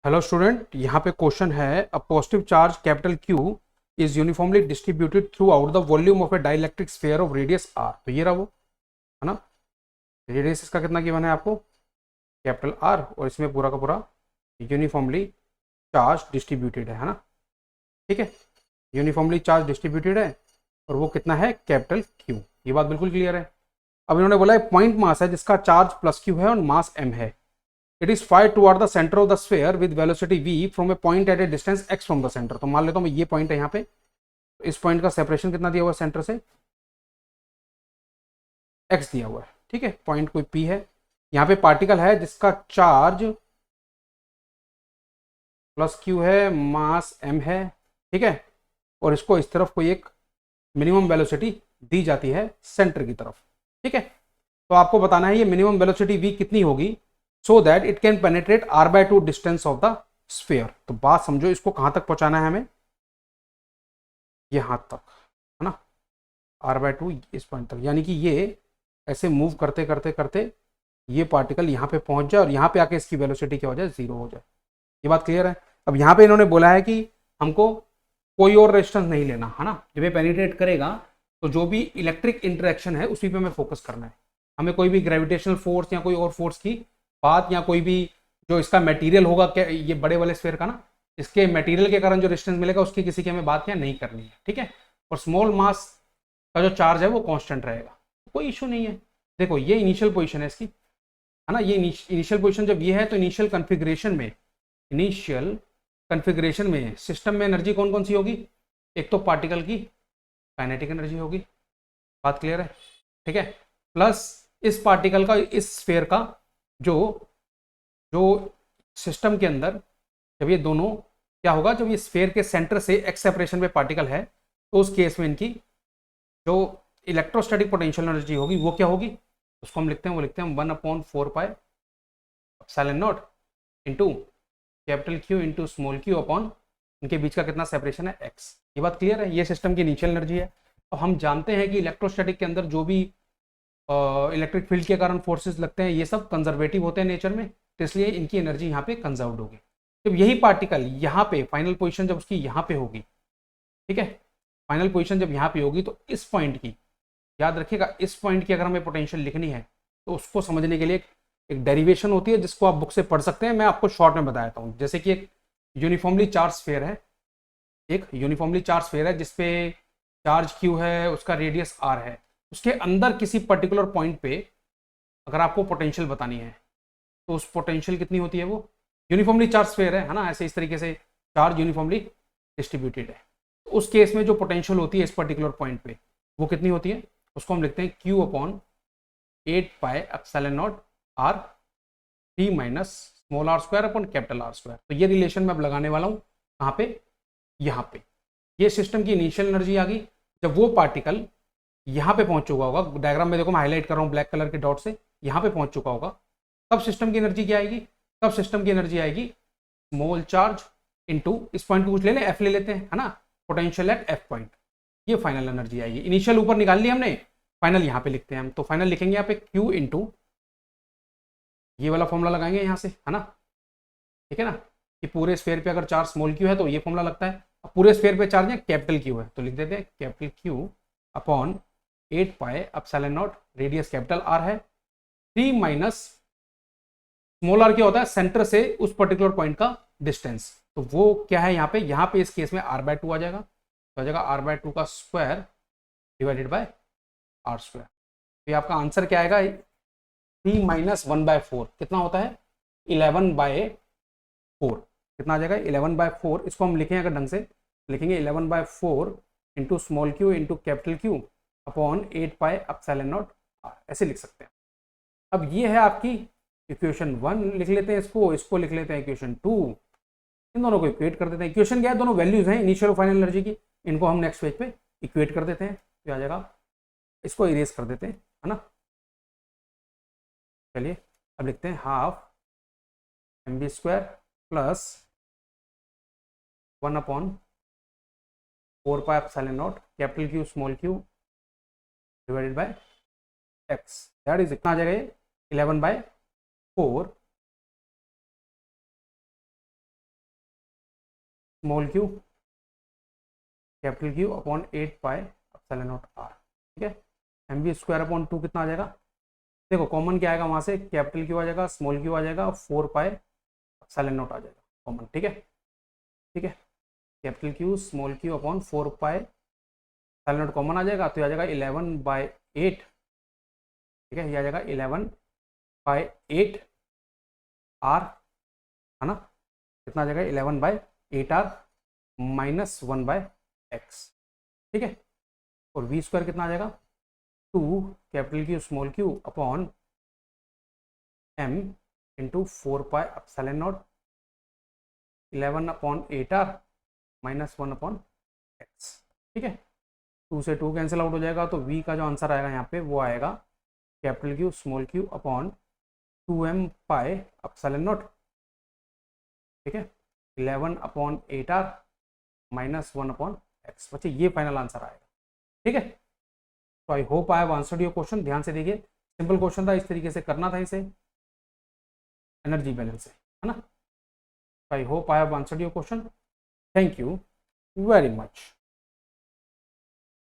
Hello student, यहाँ पे question है a positive charge capital Q is uniformly distributed throughout the volume of a dielectric sphere of radius R. तो ये रहा वो, है ना। रेडियस इसका कितना गिवन है आपको, कैपिटल आर, और इसमें पूरा का पूरा यूनिफॉर्मली चार्ज डिस्ट्रीब्यूटेड है ना। ठीक है, यूनिफॉर्मली चार्ज डिस्ट्रीब्यूटेड है और वो कितना है, कैपिटल क्यू। ये बात बिल्कुल क्लियर है। अब इन्होंने बोला है पॉइंट मास है जिसका चार्ज प्लस क्यू है और मास एम है। It is fire toward the centre of the sphere with velocity v from a point at a distance x from the centre. तो मान लेता हूं ये पॉइंट है यहाँ पे, तो इस पॉइंट का सेपरेशन कितना दिया हुआ है सेंटर से, x दिया हुआ है। ठीक है, पॉइंट कोई p है, यहाँ पे पार्टिकल है जिसका चार्ज प्लस q है, मास m है। ठीक है, और इसको इस तरफ कोई एक मिनिमम वेलोसिटी दी जाती है सेंटर की तरफ। ठीक है, तो आपको बताना है ये मिनिमम वेलोसिटी v कितनी होगी, so that it can penetrate r/2 distance of the sphere. तो बात समझो, इसको कहां तक पहुंचाना है हमें, यहां तक, है ना, r/2 इस पॉइंट तक। यानी कि ये ऐसे मूव करते करते करते ये पार्टिकल यहाँ पे पहुंच जाए और यहाँ पे आके इसकी वेलोसिटी क्या हो जाए, जीरो हो जाए। ये बात क्लियर है। अब यहाँ पे इन्होंने बोला है कि हमको कोई और रेजिस्टेंस नहीं लेना, है ना। जब ये पेनिट्रेट करेगा तो जो भी इलेक्ट्रिक इंटरेक्शन है उसी पे हमें फोकस करना है। हमें कोई भी ग्रेविटेशनल फोर्स या कोई और फोर्स की बात, या कोई भी जो इसका मटेरियल होगा, क्या ये बड़े वाले स्फीयर का ना, इसके मटेरियल के कारण जो रेजिस्टेंस मिलेगा उसकी किसी की हमें बात यहाँ नहीं करनी है। ठीक है, और स्मॉल मास का जो चार्ज है वो कांस्टेंट रहेगा, कोई इशू नहीं है। देखो ये इनिशियल पोजीशन है इसकी, है ना। ये इनिशियल पोजीशन जब ये है तो इनिशियल कन्फिग्रेशन में सिस्टम में एनर्जी कौन कौन सी होगी, एक तो पार्टिकल की काइनेटिक एनर्जी होगी, बात क्लियर है। ठीक है, प्लस इस पार्टिकल का, इस स्फीयर का जो जो सिस्टम के अंदर, जब ये दोनों क्या होगा, जब ये स्फीयर के सेंटर से एक्स सेपरेशन पे पार्टिकल है तो उस केस में इनकी जो इलेक्ट्रोस्टैटिक पोटेंशियल एनर्जी होगी वो क्या होगी, उसको हम लिखते हैं, वो लिखते हैं 1/4πε0 into capital Q into small Q upon इनके बीच का कितना सेपरेशन है, एक्स। ये बात क्लियर है, ये सिस्टम की इनिशियल एनर्जी है। और हम जानते हैं कि इलेक्ट्रोस्टैटिक के अंदर जो भी इलेक्ट्रिक फील्ड के कारण फोर्सेस लगते हैं ये सब कंजर्वेटिव होते हैं नेचर में, तो इसलिए इनकी एनर्जी यहाँ पे कंजर्व्ड होगी। जब यही पार्टिकल यहाँ पे फाइनल पोजीशन जब उसकी यहाँ पे होगी, ठीक है, फाइनल पोजीशन जब यहाँ पे होगी तो इस पॉइंट की, याद रखिएगा, इस पॉइंट की अगर हमें पोटेंशियल लिखनी है तो उसको समझने के लिए एक डेरिवेशन होती है जिसको आप बुक से पढ़ सकते हैं। मैं आपको शॉर्ट में बताता हूँ। जैसे कि एक यूनिफॉर्मली चार्ज स्फीयर है, एक यूनिफॉर्मली चार्ज स्फीयर है जिसपे चार्ज क्यू है, उसका रेडियस आर है। उसके अंदर किसी पर्टिकुलर पॉइंट पे अगर आपको पोटेंशियल बतानी है तो उस पोटेंशियल कितनी होती है, वो यूनिफॉर्मली चार्ज स्फीयर है ना, ऐसे इस तरीके से चार्ज यूनिफॉर्मली डिस्ट्रीब्यूटेड है। तो उस केस में जो पोटेंशियल होती है इस पर्टिकुलर पॉइंट पे वो कितनी होती है, उसको हम लिखते हैं Q upon 8πε0 R T minus small R square upon capital R square. तो ये रिलेशन मैं अब लगाने वाला हूँ कहाँ पे, यहाँ पे। ये सिस्टम की इनिशियल एनर्जी आ गई जब वो पार्टिकल यहाँ पे पहुंच चुका होगा। डायग्राम में देखो मैं हाईलाइट कर रहा हूँ ब्लैक कलर के डॉट से, यहाँ पे पहुंच चुका होगा। तब सिस्टम की एनर्जी क्या आएगी, तब सिस्टम की एनर्जी आएगी स्मॉल चार्ज इंटू, इस पॉइंट को कुछ ले लें, एफ ले लेते हैं, है ना, पोटेंशियल एट एफ पॉइंट। ये फाइनल एनर्जी आएगी। इनिशियल ऊपर निकाल ली हमने, फाइनल यहाँ पे लिखते हैं हम। तो फाइनल लिखेंगे यहाँ पे Q इंटू, ये वाला फॉर्मूला लगाएंगे यहाँ से, है ना, ठीक है ना, कि पूरे स्फीयर पे अगर चार्ज स्मॉल क्यू है तो ये फॉर्मूला लगता है। अब पूरे स्फीयर पे चार्ज है कैपिटल क्यू है तो लिख देते हैं capital Q upon 8πε0, radius capital R है, 3 माइनस स्मॉल आर क्या होता है, सेंटर से उस पर्टिकुलर पॉइंट का डिस्टेंस। तो वो क्या है यहाँ पे इस केस में r/2 आ जाएगा, तो आ जाएगा r/2 का square divided by R square. तो ये आपका आंसर क्या आएगा, 3 माइनस 1/4 कितना होता है, 11/4। कितना आ जाएगा, 11/4। इसको हम लिखें अगर ढंग से लिखेंगे 11/4 into small Q into capital Q upon 8πε0 ऐसे लिख सकते हैं। अब ये है आपकी इक्वेशन 1 लिख लेते हैं, इसको लिख लेते हैं इक्वेशन 2। इन दोनों को इक्वेट कर देते हैं। इक्वेशन क्या है, दोनों वैल्यूज हैं इनिशियल और फाइनल एनर्जी की, इनको हम नेक्स्ट पेज पे इक्वेट कर देते हैं तो आ जाएगा। इसको इरेज कर देते हैं, है ना। चलिए अब लिखते हैं half mv² plus 1/4πε0 capital Q small Q divided by X, that is कितना आ जाएगा, 11/4 small Q capital Q upon 8 pi epsilon nought R, ठीक है। एम वी स्क्वायर अपॉन 2 कितना आ जाएगा, देखो कॉमन क्या आएगा वहाँ से, कैपिटल क्यू आ जाएगा, स्मॉल क्यू आ जाएगा, 4 पाई एप्सिलॉन नॉट आ जाएगा कॉमन, ठीक है, ठीक है। Capital Q small Q upon 4 pi epsilon nought common आ जाएगा, तो ये आ जाएगा 11/8, ठीक है, ये आ जाएगा 11/8 आर, है ना, कितना आ जाएगा 11/8 आर माइनस 1/x, ठीक है। और वी स्क्वायर कितना आ जाएगा 2 capital Q small Q upon m into 4 pi epsilon naught 11/8 R minus 1/x, ठीक है। 2 से 2 कैंसिल आउट हो जाएगा, तो v का जो आंसर आएगा यहाँ पे वो आएगा capital Q small Q upon 2m pi epsilon not, ठीक है, 11/8 आर माइनस 1/x, बच्चे ये फाइनल आंसर आएगा, ठीक है। तो I hope I have answered your question. ध्यान से देखिए, सिंपल क्वेश्चन था, इस तरीके से करना था इसे एनर्जी बैलेंस से, है ना। I hope I have answered your question. Thank you very much.